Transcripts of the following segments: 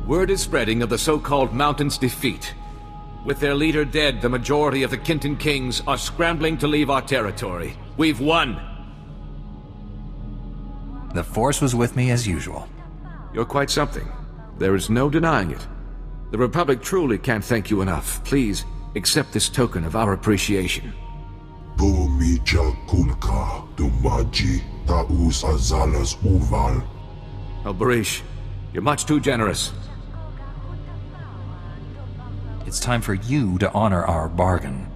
Word is spreading of the so-called Mountain's defeat. With their leader dead, the majority of the Kintan Kings are scrambling to leave our territory. We've won! The Force was with me as usual. You're quite something. There is no denying it. The Republic truly can't thank you enough. Please, accept this token of our appreciation. Oh, Barish, you're much too generous. It's time for you to honor our bargain.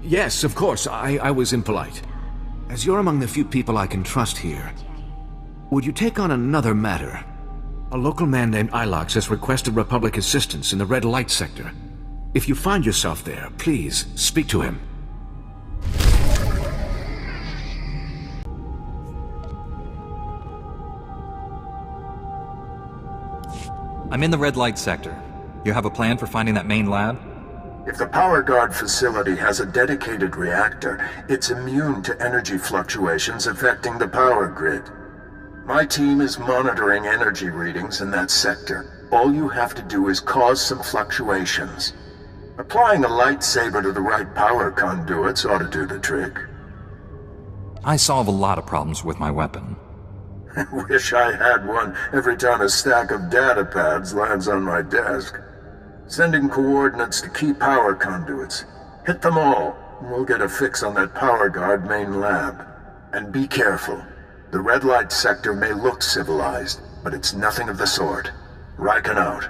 Yes, of course, I was impolite. As you're among the few people I can trust here, would you take on another matter? A local man named Ilox has requested Republic assistance in the Red Light sector. If you find yourself there, please, speak to him. I'm in the Red Light sector. You have a plan for finding that main lab? If the power guard facility has a dedicated reactor, it's immune to energy fluctuations affecting the power grid. My team is monitoring energy readings in that sector. All you have to do is cause some fluctuations. Applying a lightsaber to the right power conduits ought to do the trick. I solve a lot of problems with my weapon. Wish I had one every time a stack of data pads lands on my desk. Sending coordinates to key power conduits. Hit them all, and we'll get a fix on that power guard main lab. And be careful. The Red Light sector may look civilized, but it's nothing of the sort. Riken out.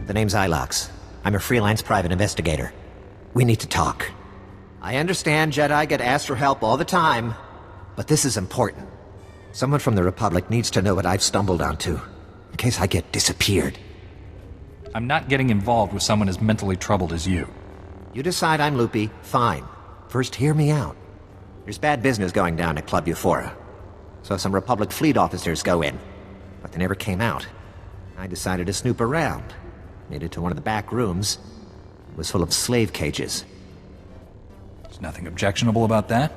The name's Ilox. I'm a freelance private investigator. We need to talk. I understand Jedi get asked for help all the time, but this is important. Someone from the Republic needs to know what I've stumbled onto, in case I get disappeared. I'm not getting involved with someone as mentally troubled as you. You decide I'm loopy, fine. First, hear me out. There's bad business going down at Club Euphora. So some Republic fleet officers go in, but they never came out. I decided to snoop around. Made it to one of the back rooms. It was full of slave cages. There's nothing objectionable about that.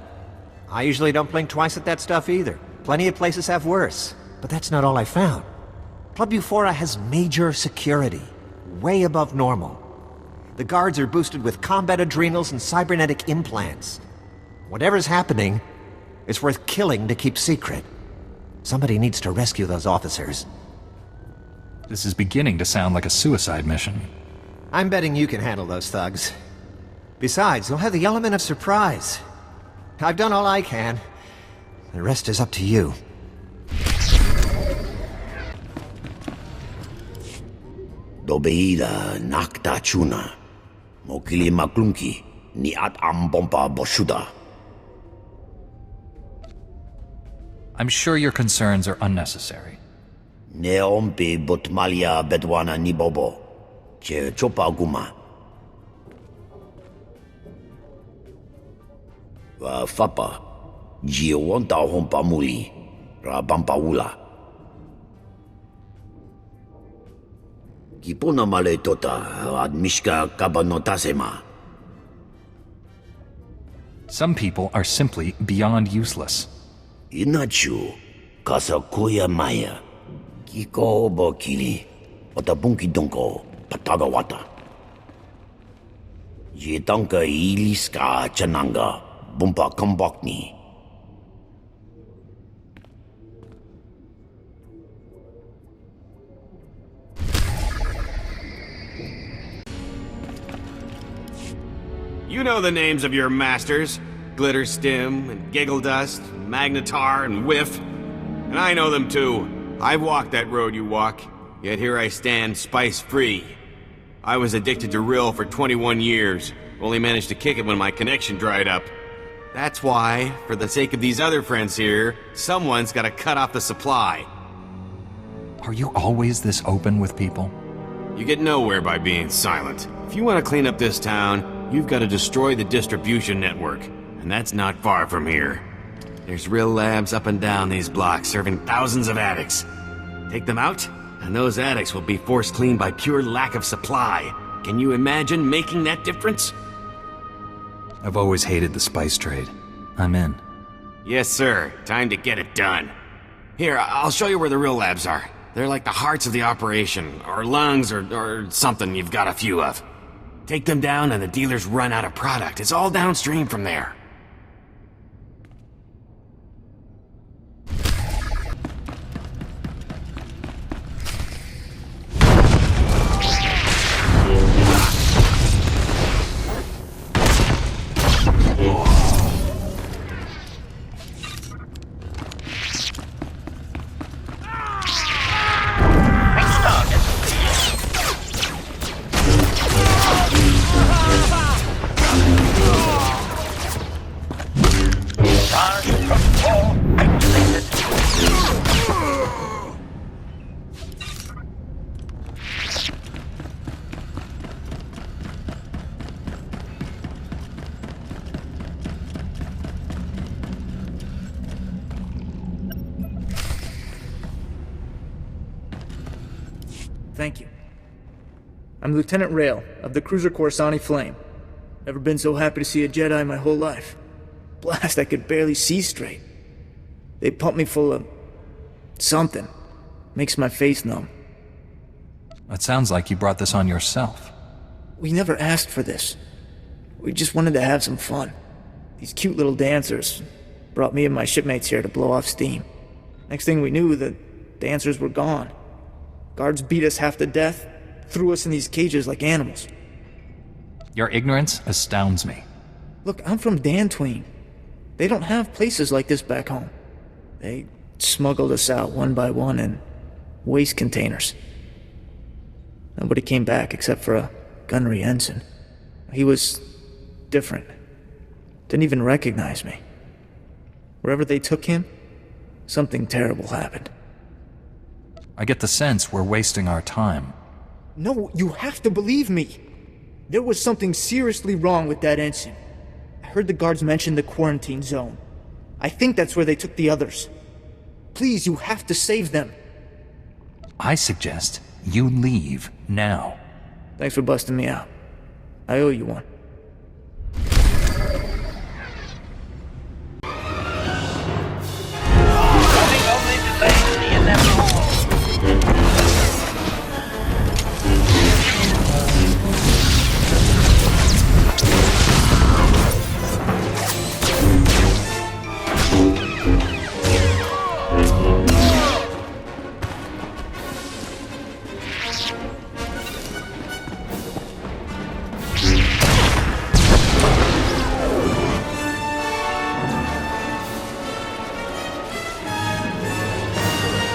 I usually don't blink twice at that stuff either. Plenty of places have worse. But that's not all I found. Club Euphora has major security. Way above normal. The guards are boosted with combat adrenals and cybernetic implants. Whatever's happening, it's worth killing to keep secret. Somebody needs to rescue those officers. This is beginning to sound like a suicide mission. I'm betting you can handle those thugs. Besides, you'll have the element of surprise. I've done all I can. The rest is up to you. Dobeida nakta chuna. Mokili maklunki ni at ambompa boshuda. I'm sure your concerns are unnecessary. Neompe botmalia bedwana nibobo. Che chopa guma. Va fapa. Jiwonta hompa muli. Ra bampa ula. Kipona male tota ad mishka kabanotasema. Some people are simply beyond useless. Inachu. Kasa koya maya. Kiko bokili. Otabunki donko. Patagawata. Jetanka iliska chananga. Bumpa kambakni. You know the names of your masters. Glitterstim, and Giggledust, Magnetar, and Whiff. And I know them too. I've walked that road you walk, yet here I stand spice-free. I was addicted to Rill for 21 years, only managed to kick it when my connection dried up. That's why, for the sake of these other friends here, someone's gotta cut off the supply. Are you always this open with people? You get nowhere by being silent. If you want to clean up this town, you've got to destroy the distribution network. And that's not far from here. There's Rill labs up and down these blocks serving thousands of addicts. Take them out, and those addicts will be forced clean by pure lack of supply. Can you imagine making that difference? I've always hated the spice trade. I'm in. Yes, sir. Time to get it done. Here, I'll show you where the real labs are. They're like the hearts of the operation, or lungs, or something you've got a few of. Take them down and the dealers run out of product. It's all downstream from there. Thank you. I'm Lieutenant Rail, of the cruiser Coruscant Flame. Never been so happy to see a Jedi my whole life. Blast, I could barely see straight. They pumped me full of... something. Makes my face numb. It sounds like you brought this on yourself. We never asked for this. We just wanted to have some fun. These cute little dancers brought me and my shipmates here to blow off steam. Next thing we knew, the dancers were gone. Guards beat us half to death, threw us in these cages like animals. Your ignorance astounds me. Look, I'm from Dantooine. They don't have places like this back home. They smuggled us out one by one in waste containers. Nobody came back except for a gunnery ensign. He was different. Didn't even recognize me. Wherever they took him, something terrible happened. I get the sense we're wasting our time. No, you have to believe me. There was something seriously wrong with that ensign. I heard the guards mention the quarantine zone. I think that's where they took the others. Please, you have to save them. I suggest you leave now. Thanks for busting me out. I owe you one.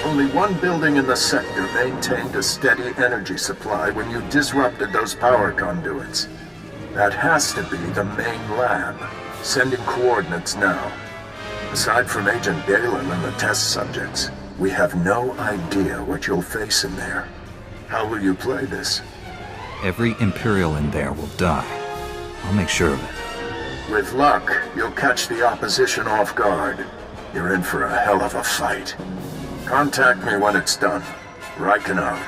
Only one building in the sector maintained a steady energy supply when you disrupted those power conduits. That has to be the main lab. Sending coordinates now. Aside from Agent Galen and the test subjects, we have no idea what you'll face in there. How will you play this? Every Imperial in there will die. I'll make sure of it. With luck, you'll catch the opposition off guard. You're in for a hell of a fight. Contact me when it's done. Riken out.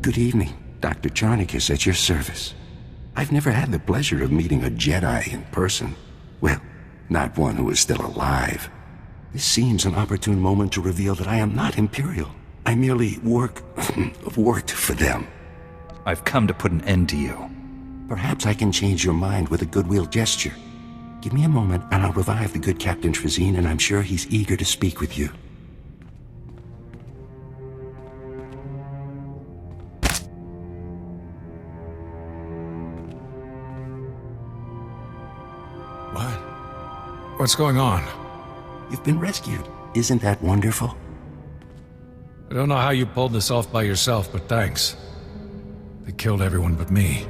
Good evening. Dr. Charnick is at your service. I've never had the pleasure of meeting a Jedi in person. Well, not one who is still alive. This seems an opportune moment to reveal that I am not Imperial. I merely worked for them. I've come to put an end to you. Perhaps I can change your mind with a goodwill gesture. Give me a moment and I'll revive the good Captain Trazine, and I'm sure he's eager to speak with you. What? What's going on? You've been rescued. Isn't that wonderful? I don't know how you pulled this off by yourself, but thanks. They killed everyone but me.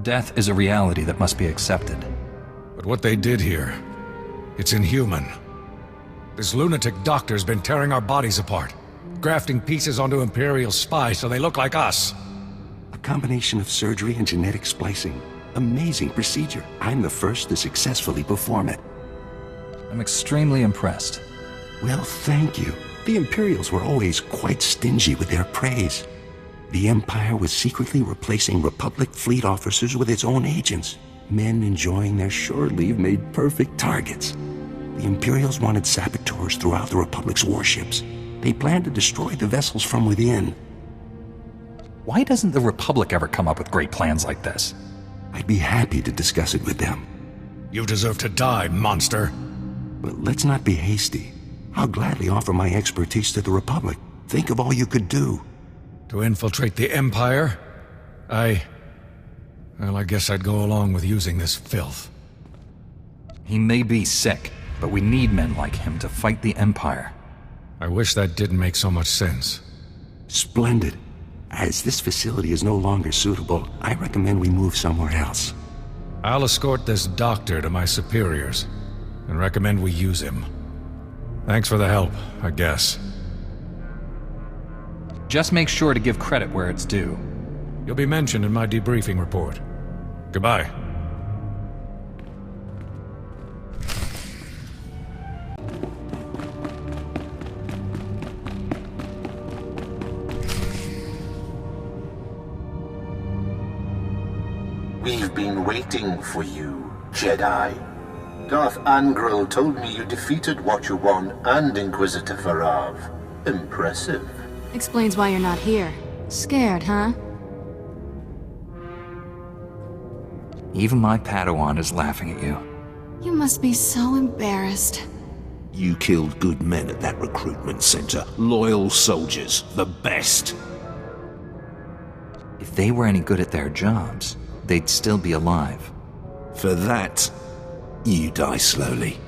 Death is a reality that must be accepted. But what they did here, it's inhuman. This lunatic doctor's been tearing our bodies apart, grafting pieces onto Imperial spies so they look like us. A combination of surgery and genetic splicing. Amazing procedure. I'm the first to successfully perform it. I'm extremely impressed. Well, thank you. The Imperials were always quite stingy with their praise. The Empire was secretly replacing Republic fleet officers with its own agents. Men enjoying their shore leave made perfect targets. The Imperials wanted saboteurs throughout the Republic's warships. They planned to destroy the vessels from within. Why doesn't the Republic ever come up with great plans like this? I'd be happy to discuss it with them. You deserve to die, monster. But let's not be hasty. I'll gladly offer my expertise to the Republic. Think of all you could do. To infiltrate the Empire? Well, I guess I'd go along with using this filth. He may be sick, but we need men like him to fight the Empire. I wish that didn't make so much sense. Splendid. As this facility is no longer suitable, I recommend we move somewhere else. I'll escort this doctor to my superiors, and recommend we use him. Thanks for the help, I guess. Just make sure to give credit where it's due. You'll be mentioned in my debriefing report. Goodbye. We've been waiting for you, Jedi. Darth Angral told me you defeated Watcher 1 and Inquisitor Farav. Impressive. Explains why you're not here. Scared, huh? Even my Padawan is laughing at you. You must be so embarrassed. You killed good men at that recruitment center. Loyal soldiers. The best. If they were any good at their jobs, they'd still be alive. For that, you die slowly.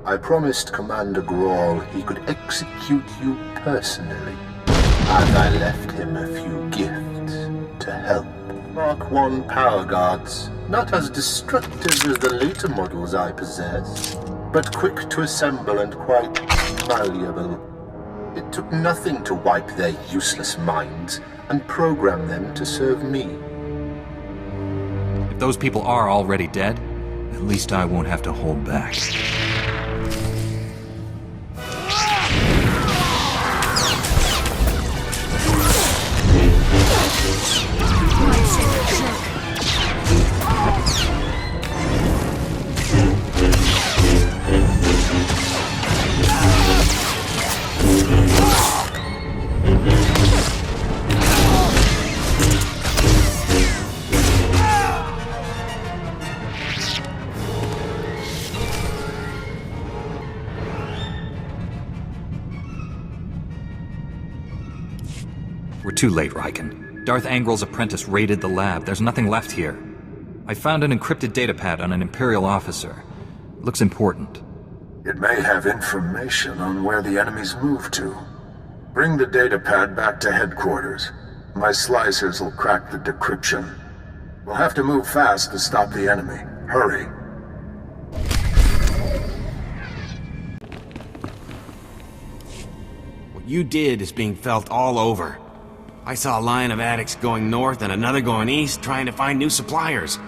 I promised Commander Grawl he could execute you personally. And I left him a few gifts to help. Mark 1 power guards, not as destructive as the later models I possess, but quick to assemble and quite malleable. It took nothing to wipe their useless minds and program them to serve me. If those people are already dead, at least I won't have to hold back. We're too late, Riken. Darth Angral's apprentice raided the lab. There's nothing left here. I found an encrypted datapad on an Imperial officer. It looks important. It may have information on where the enemies moved to. Bring the datapad back to headquarters. My slicers will crack the decryption. We'll have to move fast to stop the enemy. Hurry. What you did is being felt all over. I saw a line of addicts going north and another going east, trying to find new suppliers.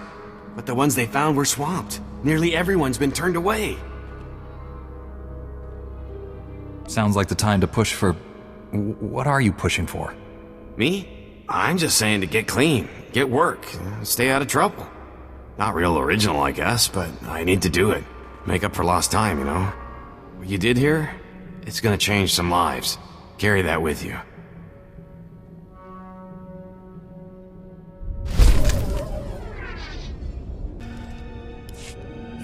But the ones they found were swamped. Nearly everyone's been turned away. Sounds like the time to push for... What are you pushing for? Me? I'm just saying to get clean, get work, stay out of trouble. Not real original, I guess, but I need to do it. Make up for lost time, you know? What you did here, it's gonna change some lives. Carry that with you.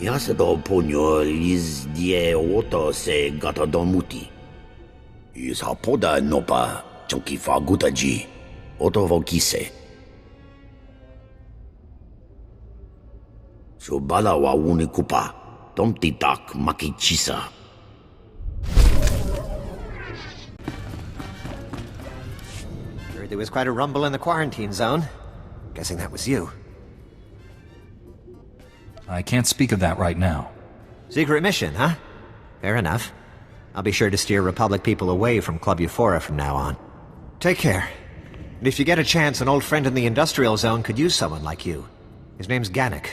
Yasedo ponyo liz die oto se gata domuti. Isa poda nopa chonki fagutaji oto vokise. Shobala wa unikupa tomti tak makichisa. Heard there was quite a rumble in the quarantine zone. Guessing that was you. I can't speak of that right now. Secret mission, huh? Fair enough. I'll be sure to steer Republic people away from Club Euphora from now on. Take care. And if you get a chance, an old friend in the industrial zone could use someone like you. His name's Gannick.